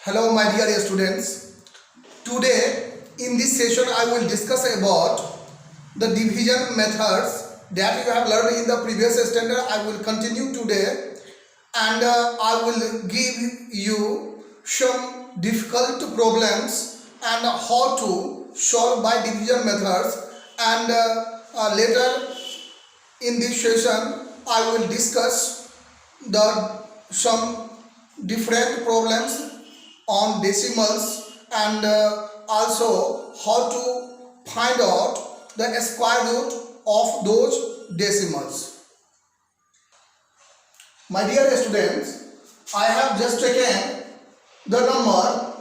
Hello my dear students. Today in this session I will discuss about the division methods that you have learned in the previous standard. I will continue today and I will give you some difficult problems and how to solve by division methods, and later in this session I will discuss some different problems on decimals and also how to find out the square root of those decimals. My dear students, I have just taken the number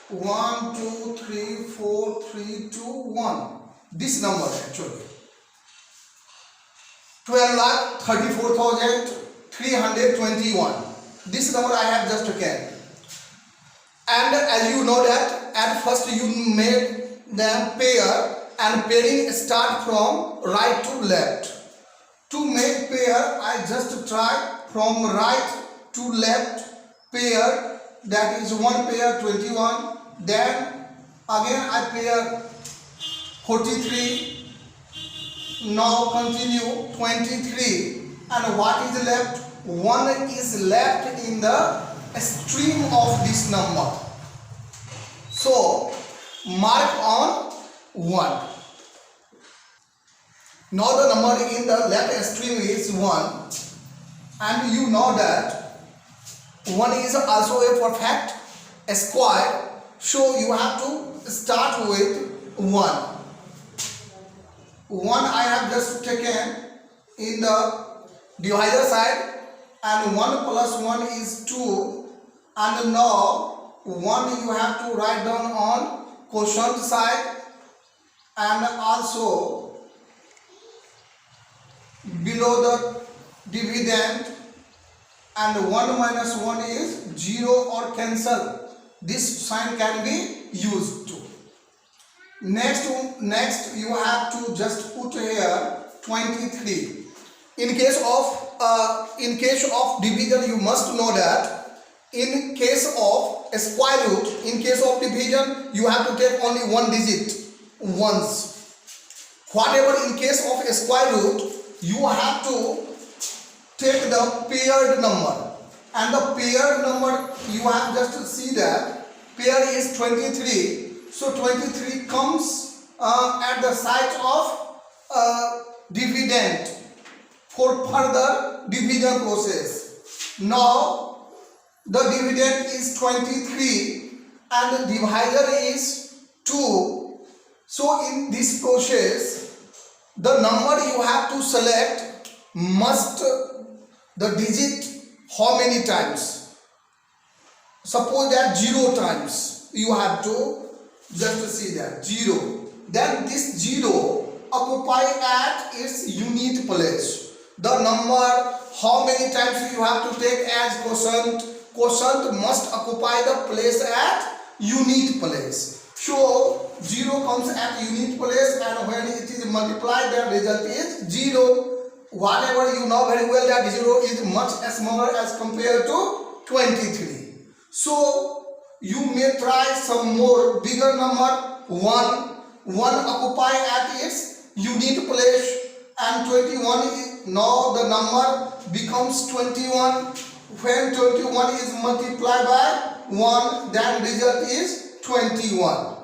1 2 3 4 3 2 1. This number actually 12,34,321. This number I have just taken, and as you know that at first you made them pair, and pairing start from right to left. To make pair I just try from right to left pair, that is one pair 21, then again I pair 43, now continue 23, and what is left? 1 is left in the stream of this number, so mark on 1. Now the number in the left stream is 1, and you know that 1 is also a perfect square, so you have to start with 1. 1 I have just taken in the divisor side, and 1 plus 1 is 2, and now 1 you have to write down on quotient side, and also below the dividend, and 1 minus 1 is 0 or cancel. This sign can be used too. Next you have to just put here 23. In case of division, you must know that in case of a square root, in case of division, you have to take only one digit once. Whatever in case of a square root, you have to take the paired number, and the paired number you have just to see that pair is 23, so 23 comes at the site of dividend for further division process. Now the dividend is 23 and the divisor is 2, so in this process the number you have to select must the digit how many times. Suppose that 0 times you have to just see that 0, then this 0 occupy at its unit place. The number how many times you have to take as quotient must occupy the place at unit place. So 0 comes at unit place, and when it is multiplied the result is 0. Whatever you know very well that 0 is much smaller as compared to 23. So you may try some more bigger number. 1 occupy at its unit place, and 21 is now the number becomes 21. When 21 is multiplied by 1, then result is 21.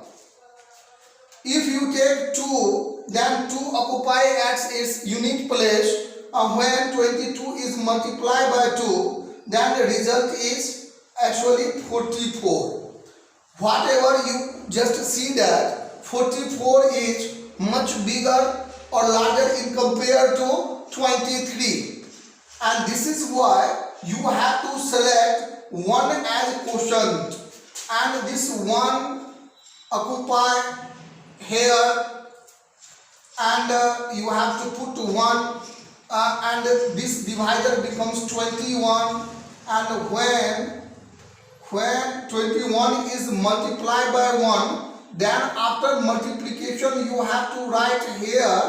If you take 2, then 2 occupy at its unit place, and when 22 is multiplied by 2, then the result is actually 44. Whatever you just see that 44 is much bigger or larger in compared to 23, and this is why you have to select 1 as quotient, and this 1 occupy here, and you have to put 1, and this divisor becomes 21, and when 21 is multiplied by 1, then after multiplication you have to write here,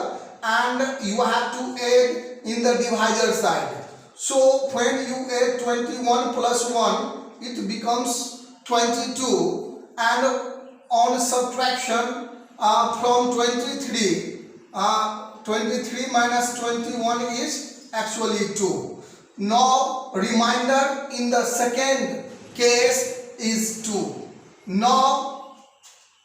and you have to add in the divisor side. So when you add 21 plus 1, it becomes 22, and on subtraction from 23, 23 minus 21 is actually 2. Now remainder in the second case is 2. Now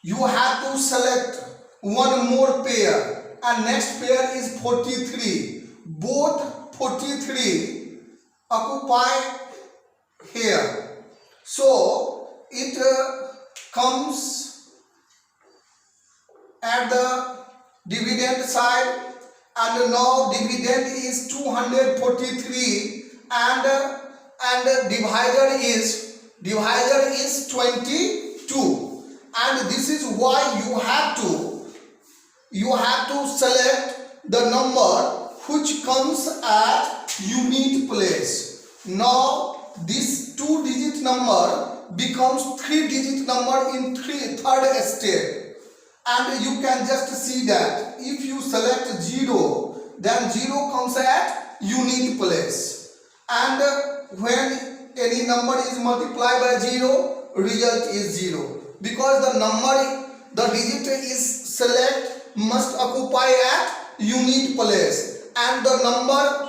you have to select one more pair, and next pair is 43. Both 43 occupy here. So it comes at the dividend side, and now dividend is 243, and divisor is 22, and this is why you have to select the number which comes at unit place. Now this 2-digit number becomes 3-digit number in third step. And you can just see that if you select 0, then 0 comes at unit place. And when any number is multiplied by 0, result is 0. Because the digit is select must occupy at unit place. And the number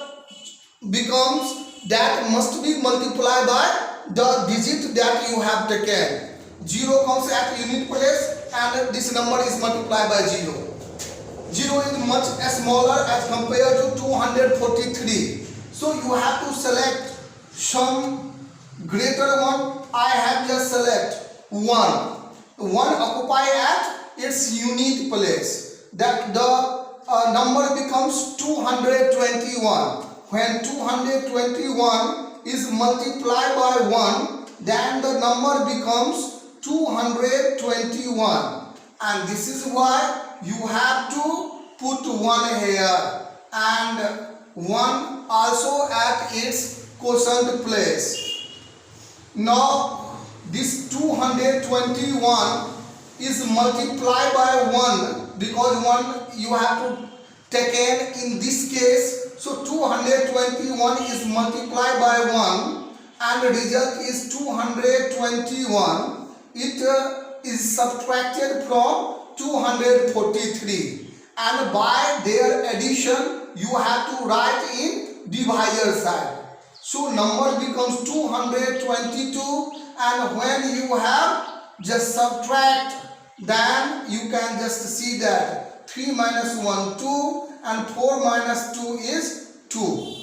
becomes that must be multiplied by the digit that you have taken. 0 comes at unit place, and this number is multiplied by 0. 0 is much smaller as compared to 243. So you have to select some greater one. I have just select 1. 1 occupy at its unit place. That the number becomes 221. When 221 is multiplied by 1, then the number becomes 221, and this is why you have to put 1 here and 1 also at its quotient place. Now this 221 is multiplied by 1, because 1 you have to take in this case. So 221 is multiplied by 1, and the result is 221. It is subtracted from 243, and by their addition you have to write in divisor side. So number becomes 222, and when you have just subtract, then you can just see that 3 minus 1 2, and 4 minus 2 is 2.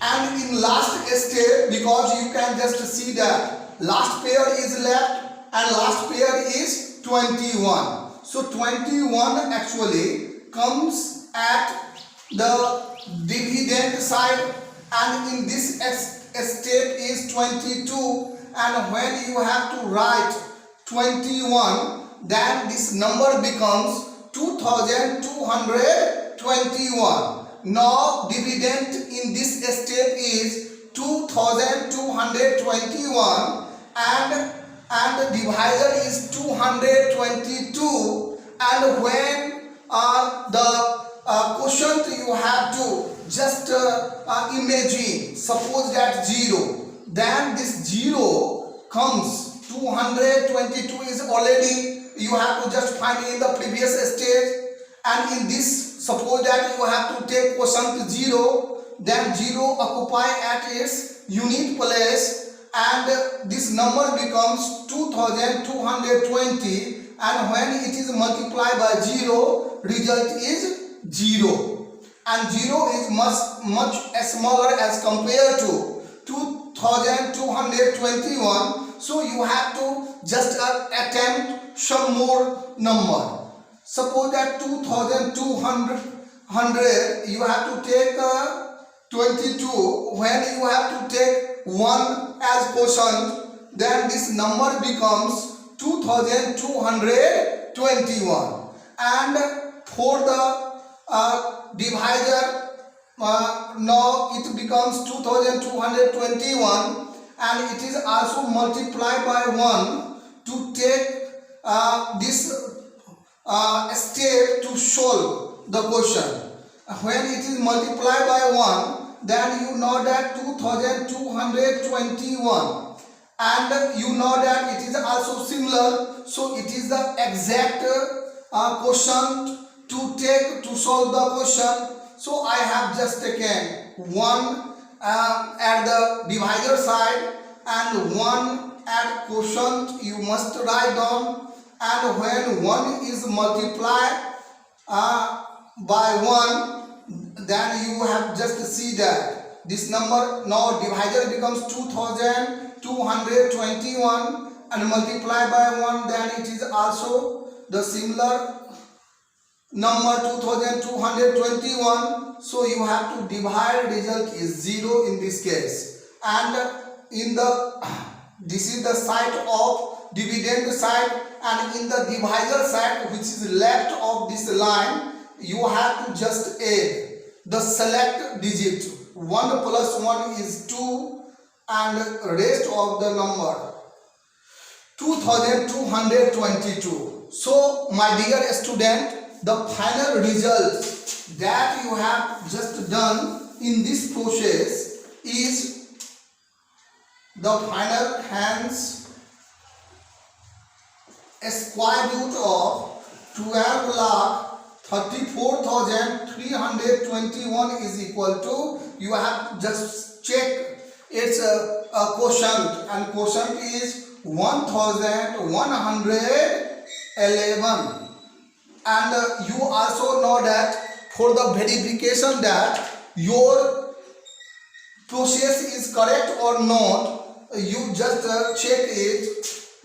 And in last step, because you can just see that last pair is left and last pair is 21. So 21 actually comes at the dividend side, and in this step is 22, and when you have to write 21, then this number becomes 2221. Now dividend in this step is 2221, and the divisor is 222, and when the quotient you have to just imagine, suppose that 0, then this 0 comes, 222 is already you have to just find in the previous stage, and in this suppose that you have to take quotient 0, then 0 occupy at its unit place, and this number becomes 2220, and when it is multiplied by 0, result is 0, and 0 is much smaller as compared to 2221. So you have to just attempt some more number. Suppose that 2200 you have to take 22. When you have to take 1 as quotient, then this number becomes 2221, and for the divisor, now it becomes 2221, and it is also multiplied by 1 to take this step to solve the question. When it is multiplied by 1, then you know that 2221, and you know that it is also similar, so it is the exact quotient to take to solve the question. So I have just taken 1 at the divisor side and 1 at quotient. You must write down, and when 1 is multiplied by 1, then you have just see that this number, now divisor becomes 2221 and multiply by 1, then it is also the similar number 2221. So you have to divide, result is 0 in this case. And in the this is the side of dividend side, and in the divisor side, which is left of this line, you have to just add the select digit. 1 plus 1 is 2, and rest of the number 2222. So my dear student, the final result that you have just done in this process is the final hence square root of 12,34,321 is equal to, you have to just check its a quotient, and quotient is 1111. And you also know that for the verification that your process is correct or not, you just check it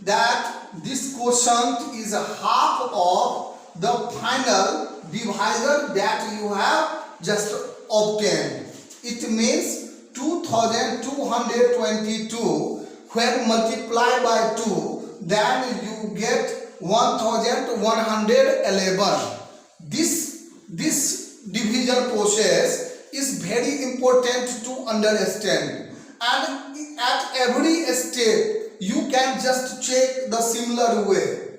that this quotient is a half of the final divisor that you have just obtained. It means 2222 when multiplied by 2, then you get 1111. This division process is very important to understand, and at every step you can just check the similar way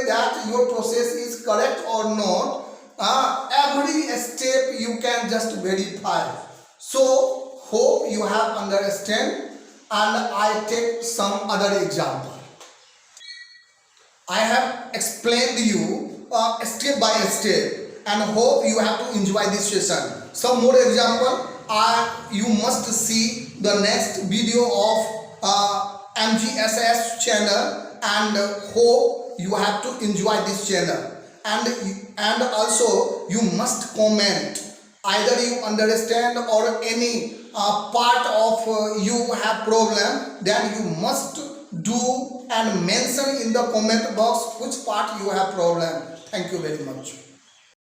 that your process is correct or not. Every step you can just verify. So hope you have understand, and I take some other example. I have explained you step by step, and hope you have to enjoy this session. Some more example, you must see the next video of MGSS channel, and hope you have to enjoy this channel. And also you must comment either you understand or any part of you have problem, then you must do and mention in the comment box which part you have problem. Thank you very much.